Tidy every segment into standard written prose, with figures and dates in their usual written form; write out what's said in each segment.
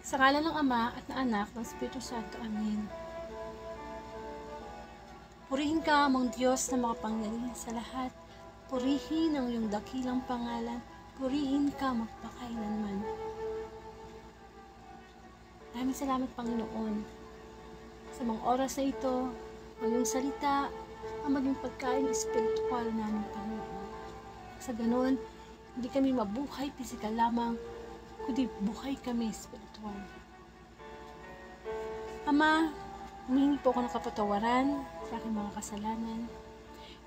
Sa ngalan ng Ama at ng Anak ng Espiritu Santo. Amen. Purihin ka, amang Diyos na makapangyarihan sa lahat. Purihin ang iyong dakilang pangalan. Purihin ka magpakailanman. Maraming salamat, Panginoon, sa mga oras na ito, ang iyong salita, ang maging pagkain espiritual namin, Panginoon. Sa ganon, hindi kami mabuhay pisikal lamang, kundi buhay kami espiritual. Ama, humingi po ako ng kapatawaran sa aking mga kasalanan.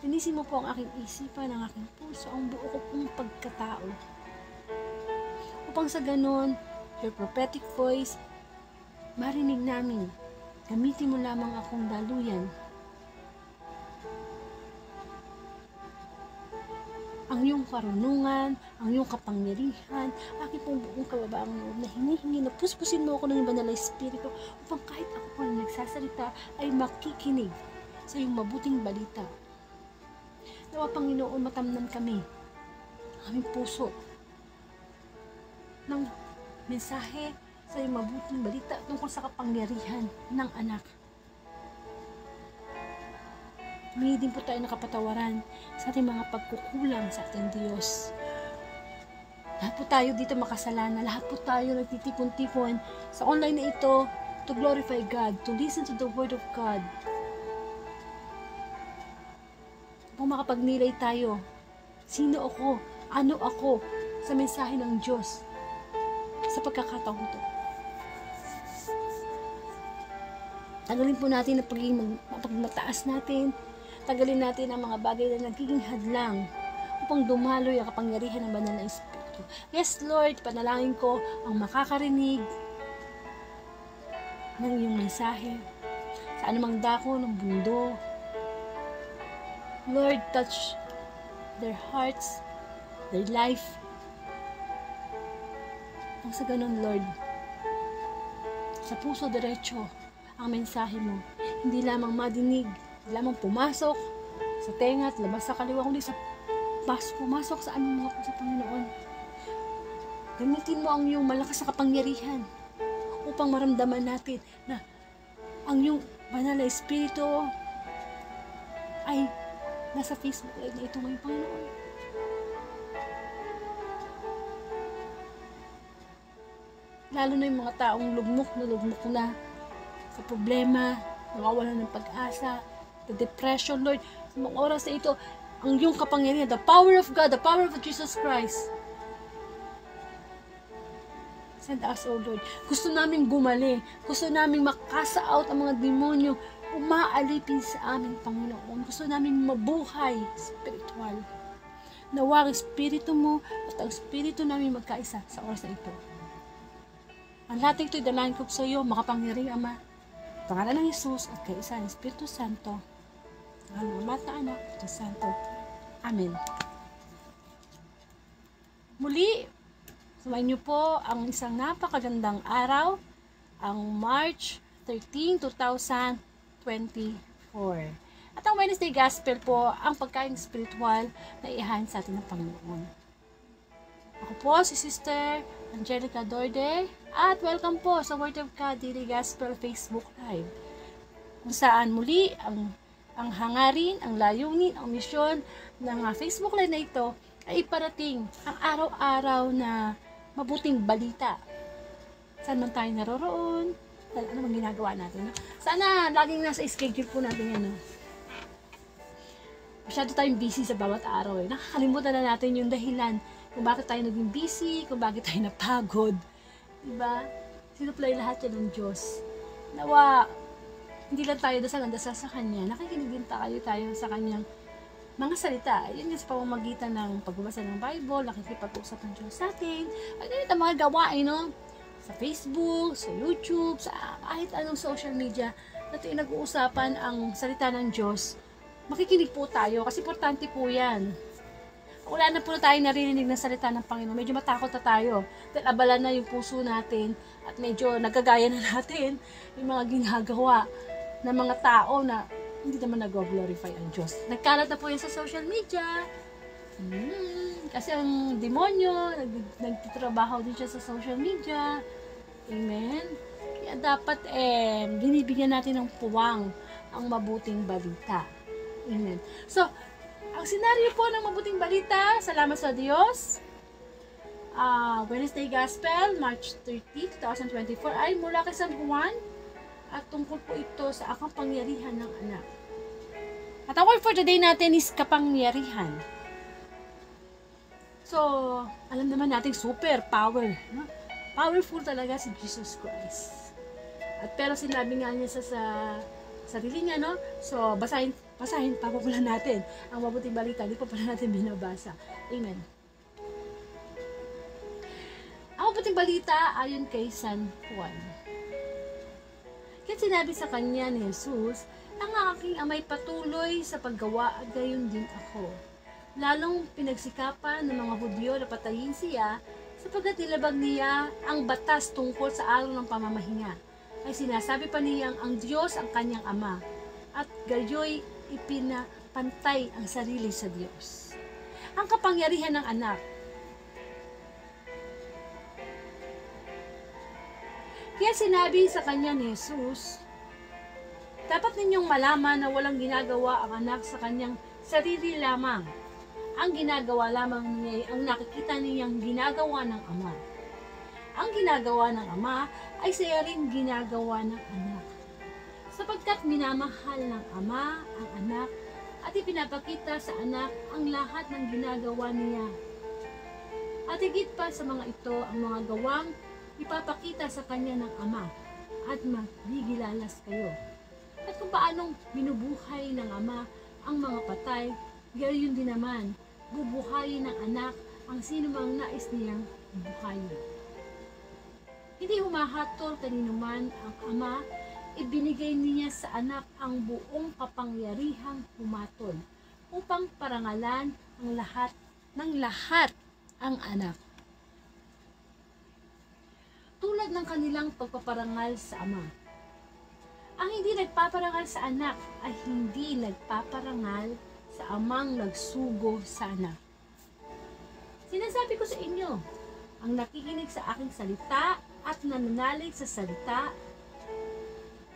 Linisin mo po ang aking isipan, ang aking puso, ang buo ko pong pagkatao. Upang sa ganon, your prophetic voice, marinig namin. Gamitin mo lamang akong daluyan. Ang iyong karunungan, ang iyong kapangyarihan, aking pong buong kababaang loob na hinihingi na puspusin mo ako ng banal na espiritu upang kahit ako po na nagsasalita ay makikinig sa iyong mabuting balita. Nawa, Panginoon, matamnan kami, aming puso, ng mensahe sa iyong mabuting balita tungkol sa kapangyarihan ng anak. Humingi din po tayo ng kapatawaran sa ating mga pagkukulang sa ating Diyos. Lahat po tayo dito makasalanan. Lahat po tayo nagtitipon-tipon sa online na ito to glorify God, to listen to the Word of God. Kung makapagnilay tayo, sino ako, ano ako sa mensahe ng Diyos sa pagkakataong ito. Tagalin po natin ang pagmataas natin. Tagalin natin ang mga bagay na nagiging hadlang upang dumaloy ang kapangyarihan ng banal na Espiritu. Yes, Lord, panalangin ko ang makakarinig ng iyong mensahe sa anumang dako ng mundo. Lord, touch their hearts, their life. Ang sa ganun, Lord, sa puso diretso ang mensahe mo. Hindi lamang madinig, hindi lamang pumasok sa tenga at labas sa kaliwa, kundi sa pumasok sa aming mga puso, Panginoon. Gamitin mo ang iyong malakas na kapangyarihan upang maramdaman natin na ang iyong banal na Espiritu ay nasa Facebook live na ito ngayon, Panginoon. Lalo na yung mga taong lugmok na sa problema, nawawalan ng pag-asa, the depression, Lord. Sa mga oras na ito, ang iyong kapangyarihan, the power of God, the power of Jesus Christ. Send us, O Lord. Gusto namin gumaling. Gusto namin makasa out ang mga demonyo umaalipin sa amin, Panginoon. Gusto namin mabuhay spiritual. Nawa ang Espiritu mo at ang Espiritu namin magkaisa sa oras na ito. Ang lahat ito'y dalangin ko sa iyo, makapangyariang Ama. Pangalan ng Jesus at kaisa ng Espiritu Santo. Ang Ama at Anak at Santo. Amen. Muli, sumayin niyo po ang isang napakagandang araw, ang March 13, 2024. At ang Wednesday Gospel po, ang pagkain spiritual na ihain sa atin ng Panginoon. Ako po si Sister Angelica Dorde at welcome po sa Word of God Daily Gospel Facebook Live, kung saan muli ang hangarin, ang layunin, ang misyon ng Facebook Live na ito ay iparating ang araw-araw na mabuting balita. Saan man tayo naroroon, ano man ginagawa natin. No? Sana laging nasa schedule po natin yan. No? Masyado tayong busy sa bawat araw. Nakakalimutan na natin yung dahilan kung bakit tayo naging busy, kung bakit tayo napagod. Diba? Sinupply lahat yan ng Diyos. Nawa, hindi lang tayo dasal sa Kanya. Nakikinig din tayo sa Kanyang mga salita. Yun yung sa pamamagitan ng pagbabasa ng Bible, nakikipag-usap ng Diyos sa atin. At ganito mga gawain, no? Sa Facebook, sa YouTube, sa kahit anong social media, natin nag-uusapan ang salita ng Diyos. Makikinig po tayo kasi importante po yan. Wala na po tayo naririnig na salita ng Panginoon. Medyo matakot na tayo. Dahil abala na yung puso natin at medyo nagagaya na natin yung mga ginagawa ng mga tao na hindi naman nag-glorify ang Diyos. Nagkalat na po yan sa social media. Kasi ang demonyo, nagtitrabaho din siya sa social media. Amen? Kaya dapat binibigyan natin ng puwang ang mabuting balita. Amen. So, ang senaryo po ng mabuting balita, salamat sa Diyos, Wednesday Gospel, March 30, 2024, ay mula kay San Juan, at tungkol po ito sa kapangyarihan ng anak. At ang word for today natin is kapangyarihan. So, alam naman natin super power. No? Powerful talaga si Jesus Christ. At pero sinabi nga niya sa sarili niya, no? So, basahin, papapulan natin ang mabuting balita. Hindi pa pala natin binabasa. Amen. Ang mabuting balita ayon kay San Juan. Kaya sinabi sa kanya ni Jesus, ang aking amay patuloy sa paggawa at gayon din ako. Lalong pinagsikapan ng mga Hudyo na patayin siya sapagkat nilabag niya ang batas tungkol sa araw ng pamamahinga. Ay sinasabi pa niyang ang Diyos ang kanyang ama at gayoy ipinapantay ang sarili sa Diyos. Ang kapangyarihan ng anak. Kaya sinabi sa kanya ni Jesus, dapat ninyong malaman na walang ginagawa ang anak sa kanyang sarili lamang. Ang ginagawa lamang niya ay ang nakikita niyang ginagawa ng ama. Ang ginagawa ng ama ay siya rin ginagawa ng anak. Sapagkat minamahal ng ama ang anak at ipinapakita sa anak ang lahat ng ginagawa niya. At higit pa sa mga ito ang mga gawang ipapakita sa kanya ng ama at magigilalas kayo. At kung paanong binubuhay ng ama ang mga patay, gayon din naman, bubuhayin ng anak ang sinumang nais niyang buhayin. Hindi humahatol kanino man ang ama, ibinigay niya sa anak ang buong kapangyarihang humatol upang parangalan ang lahat ang anak. Tulad ng kanilang pagpaparangal sa ama. Ang hindi nagpaparangal sa anak ay hindi nagpaparangal sa amang nagsugo sa anak. Sinasabi ko sa inyo, ang nakikinig sa aking salita at nananalig sa salita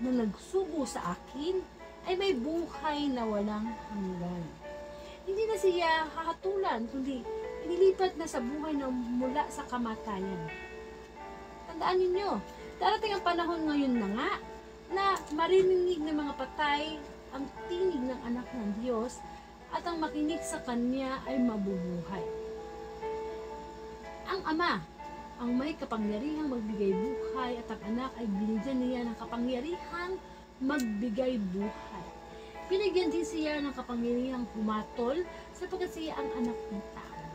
na nagsugo sa akin ay may buhay na walang hanggan. Hindi na siya hahatulan, kundi inilipat na sa buhay na mula sa kamatayan. Tandaan ninyo, darating ang panahon ngayon na nga na marinig ng mga patay ang tinig ng anak ng Diyos at ang makinig sa Kanya ay mabubuhay. Ang Ama, ang may kapangyarihang magbigay buhay at ang anak ay binigyan niya ng kapangyarihang magbigay buhay. Binigyan din siya ng kapangyarihang humatol sapagkat siya ang anak ng tao.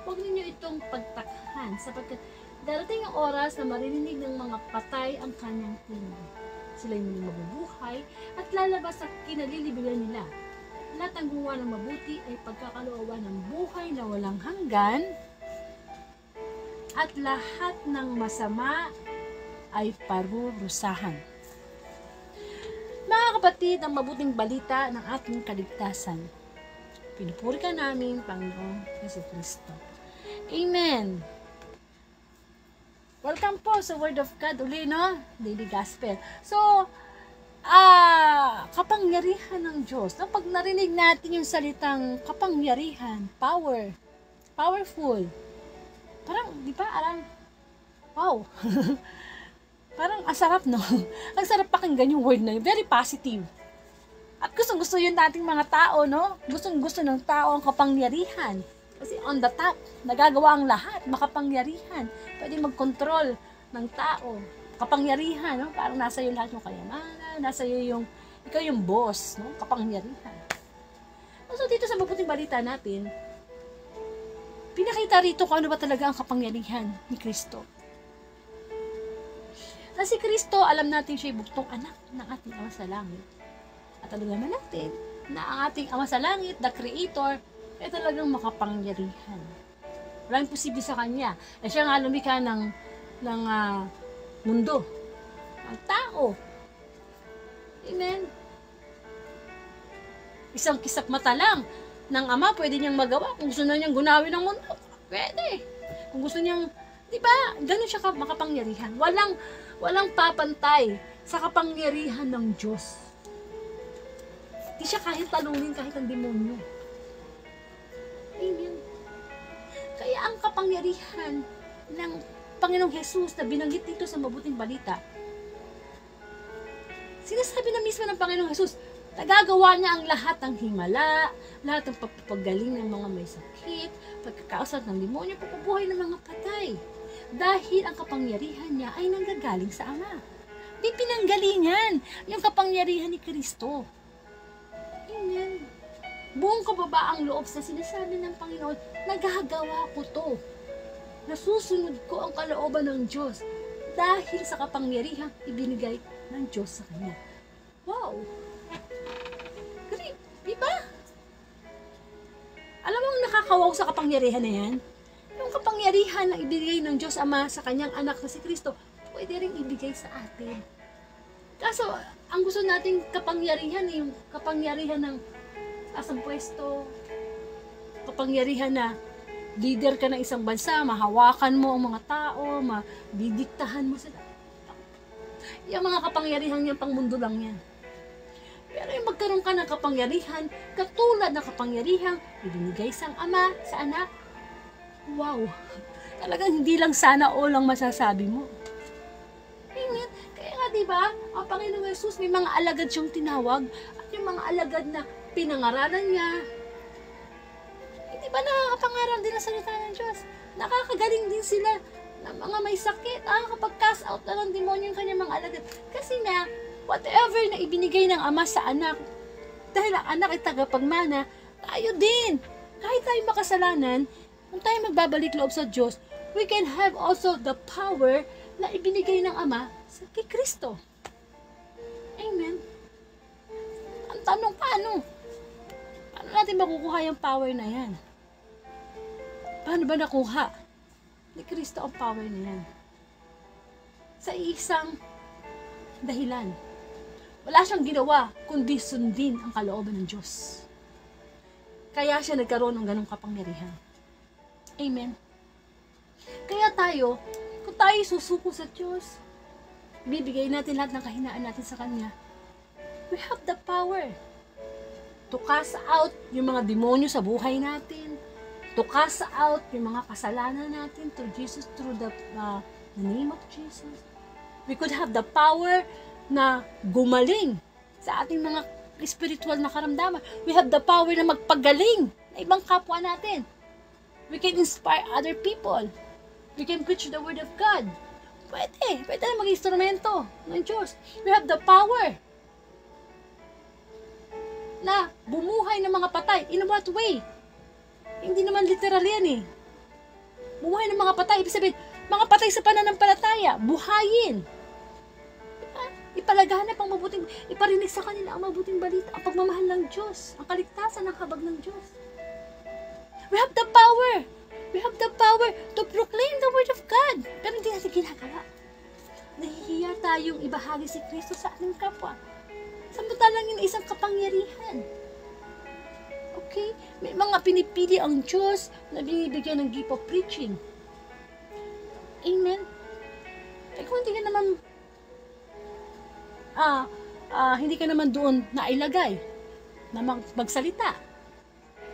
Huwag ninyo itong pagtakhan sapagkat darating ang oras na marinig ng mga patay ang kanyang tinig. Sila'y muling mabubuhay at lalabas sa kinalilibigan nila. Lahat ng gumawa ng mabuti ay pagkakalooban ng buhay na walang hanggan at lahat ng masama ay parurusahan. Mga kapatid, ang mabuting balita ng ating kaligtasan. Pinupuri ka namin, Panginoong Jesucristo. Amen. Welcome po sa Word of God uli, no? Daily Gospel. So, kapangyarihan ng Diyos. No? Pag narinig natin yung salitang kapangyarihan, powerful, parang, di ba, wow. Parang asarap, no? Ang sarap pakinggan yung word na yun. Very positive. At gustong-gusto yun nating mga tao, no? Gustong-gusto ng tao ang kapangyarihan. Kasi on the top, nagagawa ang lahat, makapangyarihan. Pwede mag-control ng tao. Kapangyarihan, no? Parang nasa iyo lahat yung kayamanan, nasa iyo yung, ikaw yung boss, no? Kapangyarihan. So dito sa mabuting balita natin, pinakita rito kung ano ba talaga ang kapangyarihan ni Kristo. Na si Kristo, alam natin siya'y buktong anak ng ating Ama sa Langit. At alam naman natin na ang ating Ama sa Langit, the Creator, ay talagang makapangyarihan. Walang posible sa Kanya. Eh siya nga lumikha ng mundo. Ang tao. Amen. Isang kisap mata lang ng Ama, pwede niyang magawa. Kung gusto na niyang gunawin ang mundo, pwede. Kung gusto niyang Di ba? Ganun siya makapangyarihan. Walang papantay sa kapangyarihan ng Diyos. Di siya kahit talunin kahit ang demonyo. Amen. Kaya ang kapangyarihan ng Panginoong Jesus na binanggit dito sa mabuting balita, sinasabi na mismo ng Panginoong Jesus, nagagawa niya ang lahat ng himala, lahat ng pagpapagaling ng mga may sakit, pagkakausap ng demonyo, pagpabuhay ng mga patay. Dahil ang kapangyarihan niya ay nanggagaling sa Ama. Di pinanggalingan yung kapangyarihan ni Kristo. Amen. Buong kababaang loob sa sinasabi ng Panginoon, nagagawa ko to. Nasusunod ko ang kalooban ng Diyos dahil sa kapangyarihang ibinigay ng Diyos sa Kanya. Wow! Great! Diba? Alam mo ang nakakawaw sa kapangyarihan na yan? Yung kapangyarihan na ibigay ng Diyos Ama sa Kanyang anak na si Kristo, pwede rin ibigay sa atin. Kaso, ang gusto nating kapangyarihan, yung kapangyarihan ng asang pwesto, kapangyarihan na leader ka ng isang bansa, mahawakan mo ang mga tao, madidiktahan mo sila. Yung mga kapangyarihan yan, pang mundo lang yan. Pero yung magkaroon ka ng kapangyarihan, katulad ng kapangyarihan, ibinigay sa Ama, sa anak, wow! Talagang hindi lang sana o lang masasabi mo. Amen. Kaya nga diba, ang Panginoong Jesus may mga alagad siyang tinawag, at yung mga alagad na pinangaralan niya, hindi ba nakakapangaral din ang salita ng Diyos? Nakakagaling din sila ng mga may sakit, kapag cast out na ng demonyo yung kanyang mga alagad. Kasi nga, whatever na ibinigay ng Ama sa anak, dahil ang anak ay tagapagmana, tayo din. Kahit tayo makasalanan, kung tayo magbabalik loob sa Diyos, we can have also the power na ibinigay ng Ama sa kay Kristo. Amen. Ang tanong, paano? Paano natin makukuha yung power na yan? Paano ba nakuha ni Kristo ang power na yan? Sa isang dahilan. Wala siyang ginawa, kundi sundin ang kalooban ng Diyos. Kaya siya nagkaroon ng ganong kapangyarihan. Amen. Kaya tayo, kung tayo susuko sa Diyos, bibigay natin lahat ng kahinaan natin sa Kanya. We have the power to cast out yung mga demonyo sa buhay natin, to cast out yung mga kasalanan natin through Jesus, through the name of Jesus. We could have the power na gumaling sa ating mga spiritual na karamdaman. We have the power na magpagaling na ibang kapwa natin. We can inspire other people. We can preach the Word of God. Pwede na mag-instrumento ng Diyos. We have the power na bumuhay ng mga patay. In what way? Hindi naman literal yan eh. Bumuhay ng mga patay. Ibig sabihin, mga patay sa pananampalataya. Buhayin. Ipalaganap ang mabuting, iparinig sa kanila ang mabuting balita, ang pagmamahal ng Diyos, ang kaligtasan ng habag ng Diyos. We have the power. We have the power to proclaim the Word of God. Pero hindi natin ginagawa. Nahihiya tayong ibahagi si Kristo sa ating kapwa. Samantalang yun isang kapangyarihan. Okay? May mga pinipili ang Diyos na binibigyan ng gift of preaching. Amen? Eh kung hindi ka naman hindi ka naman doon nailagay na magsalita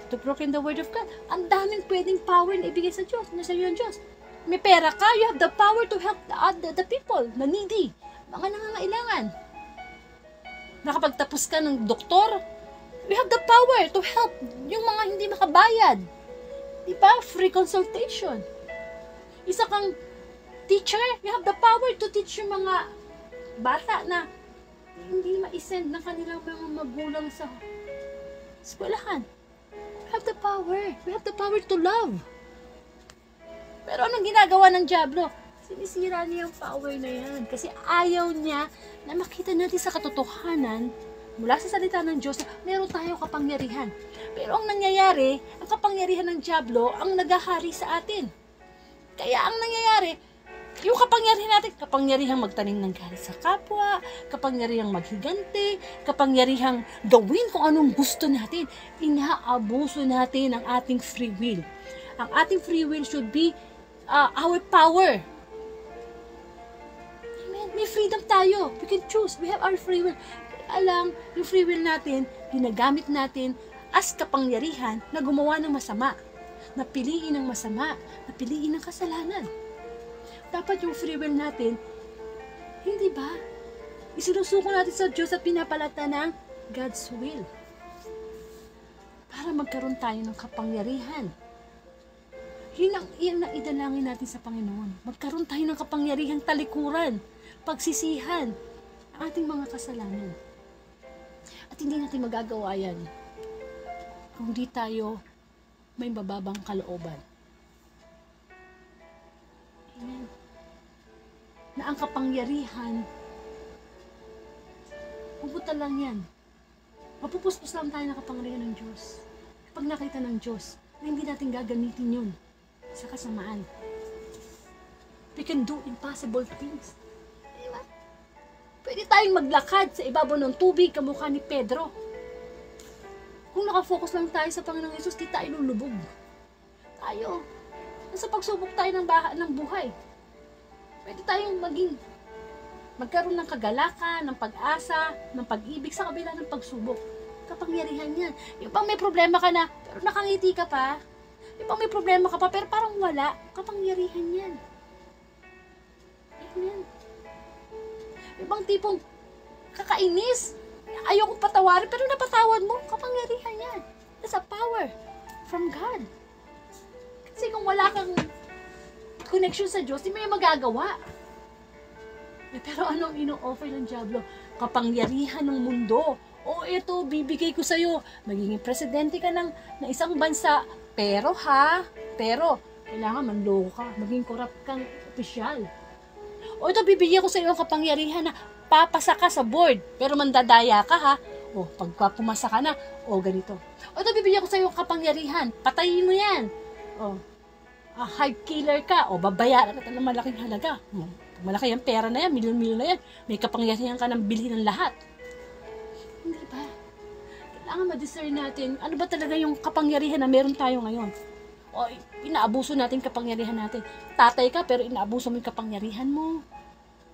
to proclaim the Word of God, ang daming pwedeng power na ibigay sa Diyos, na sa iyo ang Diyos. May pera ka, you have the power to help the people na needy, mga nangangailangan. Nakapagtapos ka ng doktor, we have the power to help yung mga hindi makabayad. Di ba? Free consultation. Isa kang teacher, you have the power to teach yung mga bata na hindi ma-send ng kanilang mga magulang sa eskwelahan. We have the power. We have the power to love. Pero anong ginagawa ng Diablo? Sinisira niya yung power na yan. Kasi ayaw niya na makita natin sa katotohanan mula sa salita ng Diyos na meron tayong kapangyarihan. Pero ang nangyayari, ang kapangyarihan ng Diablo ang nagahari sa atin. Kaya ang nangyayari, yung kapangyarihan natin, kapangyarihang magtanim ng galit sa kapwa, kapangyarihang maghiganti, kapangyarihang gawin kung anong gusto natin, inaabuso natin ang ating free will. Ang ating free will should be our power. Amen. May freedom tayo. We can choose. We have our free will. Kaya lang, yung free will natin, ginagamit natin as kapangyarihan na gumawa ng masama. Na piliin ng masama. Na piliin ng kasalanan. Dapat yung free will natin, hindi ba? Isinusuko natin sa Diyos at pinapalata ng God's will. Para magkaroon tayo ng kapangyarihan. Yun ang idalangin natin sa Panginoon. Magkaroon tayo ng kapangyarihang talikuran, pagsisihan, ang ating mga kasalanan. At hindi natin magagawa yan kung di tayo may bababang kalooban. Amen. Na ang kapangyarihan, pupunta lang yan. Mapupuspos lang tayo ng kapangyarihan ng Diyos. Kapag nakita ng Diyos, na hindi natin gagamitin yun sa kasamaan. We can do impossible things. Diba? Pwede tayong maglakad sa ibabaw ng tubig, kamukha ni Pedro. Kung nakafocus lang tayo sa Panginoong Yesus, di tayo lulubog. Tayo, nasa pagsubok tayo ng buhay. Pwede tayong magkaroon ng kagalakan, ng pag-asa, ng pag-ibig sa kabila ng pagsubok. Kapangyarihan yan. Yung bang may problema ka na, pero nakangiti ka pa. Yung bang may problema ka pa, pero parang wala. Kapangyarihan yan. Amen. Yung bang tipong kakainis, ayokong patawarin, pero napatawad mo, kapangyarihan yan. That's a power from God. Kasi kung wala kang connection sa Diyos, di mo yung magagawa. Pero anong ino-offer ng Diablo? Kapangyarihan ng mundo. O ito, bibigay ko sa'yo. Magiging presidente ka ng isang bansa. Pero kailangan manloko ka. Maging corrupt kang opisyal. O ito, bibigyan ko sa'yo ang kapangyarihan na papasa ka sa board. Pero mandadaya ka ha. O, pagka pumasa ka na, o ganito. O ito, bibigyan ko sa'yo ang kapangyarihan. Patayin mo yan. O, hard killer ka. O, babayaran ka ng malaking halaga. Malaki yung pera na yan, milyon-milyon na yan. May kapangyarihan ka ng bilhin ng lahat. Hindi ba? Kailangan ma-discern natin, ano ba talaga yung kapangyarihan na meron tayo ngayon? O inaabuso natin kapangyarihan natin. Tatay ka, pero inaabuso mo yung kapangyarihan mo.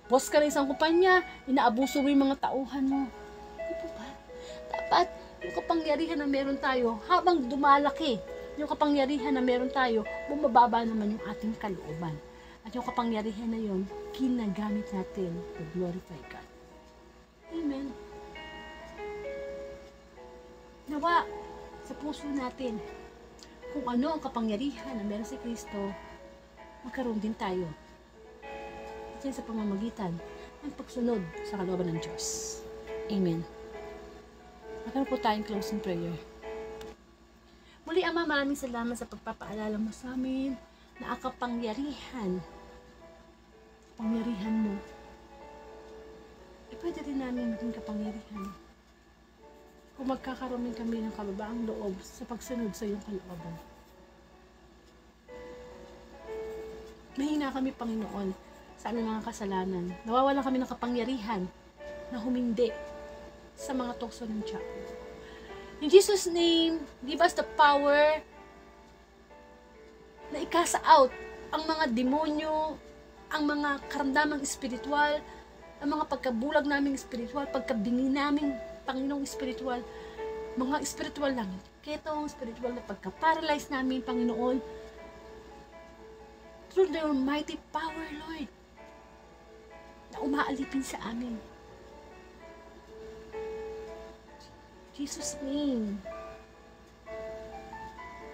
Boss ka ng isang kumpanya, inaabuso mo yung mga tauhan mo. Hindi ba? Dapat yung kapangyarihan na meron tayo, habang dumalaki, yung kapangyarihan na meron tayo, bumababa naman yung ating kalooban. At yung kapangyarihan na yun, ginagamit natin to glorify God. Amen. Nawa sa puso natin, kung ano ang kapangyarihan na meron si Kristo, magkaroon din tayo. At yan sa pamamagitan ng pagsunod sa kalooban ng Diyos. Amen. Magkaroon po tayong closing prayer. Muli, Ama, maraming salamat sa pagpapaalala mo sa amin na ang kapangyarihan mo, pwede rin namin maging kapangyarihan kung magkakaroon kami ng kababaang loob sa pagsunod sa iyong kalooban. Mahina kami, Panginoon, sa aming mga kasalanan. Nawawalan kami ng kapangyarihan na humindi sa mga tukso ng Diabo. In Jesus' name, give us the power na ikasa out ang mga demonyo, ang mga karamdamang espiritual, ang mga pagkabulag naming espiritual, pagkabingi naming Panginoong espiritual, mga espiritual lang, ketong espiritual na pagka-paralyze namin, Panginoon, through the almighty power, Lord, na umaalipin sa amin. Jesus' name,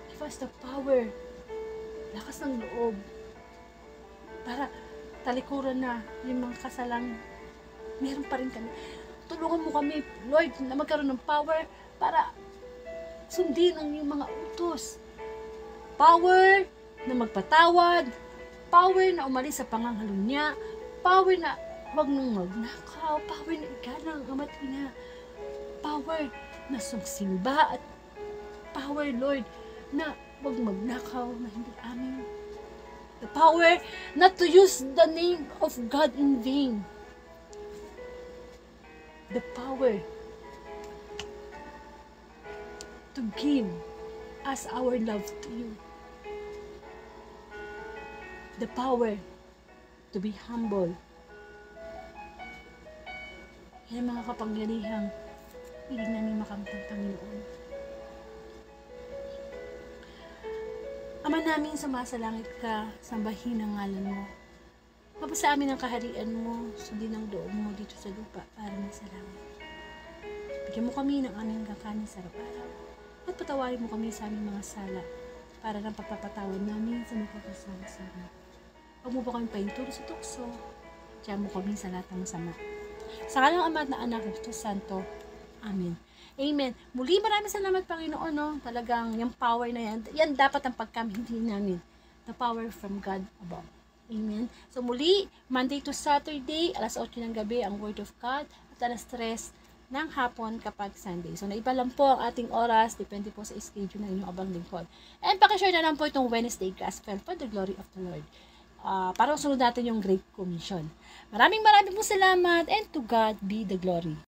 give us the power, lakas ng loob, para talikuran na yung mga kasalang meron pa rin kami. Tulungan mo kami, Lord, na magkaroon ng power para sundin ang yung mga utos. Power na magpatawad, power na umalis sa panganghalunya, power na huwag nang magnakaw, power na igalang ang ama't ina, power na sumsimba, at power, Lord, na huwag magnakaw na hindi amin. The power not to use the name of God in vain. The power to give us our love to you. the power to be humble. Yan ang mga kapangyarihang hilig namin makamtang Panginoon. Ama namin, sumasalangit ka, sambahin ang ngalan mo. Mapasa amin ang kaharian mo, sundin ang loob mo dito sa lupa para sa langit. Bigyan mo kami ng aming kakanin sa araw-araw at patawarin mo kami sa aming mga sala para ng pagpapatawad namin sa nagkakasala sa amin. Huwag mo ba kami painturo sa tukso, tiyan mo kami sa lahat ng masama. Sa ngalan ng Ama at ng Anak at Santo. Amen. Amen. Muli maraming salamat Panginoon. No? Talagang yung power na yan, yan dapat ang pagkamindi namin. The power from God above. Amen. So muli, Monday to Saturday, alas 8 ng gabi ang Word of God at alas 3 ng hapon kapag Sunday. So naiba lang po ang ating oras, depende po sa schedule ng inyong abang lingkod. And pakishare na lang po itong Wednesday Gospel for the glory of the Lord. Para sunod natin yung Great Commission. Maraming po salamat and to God be the glory.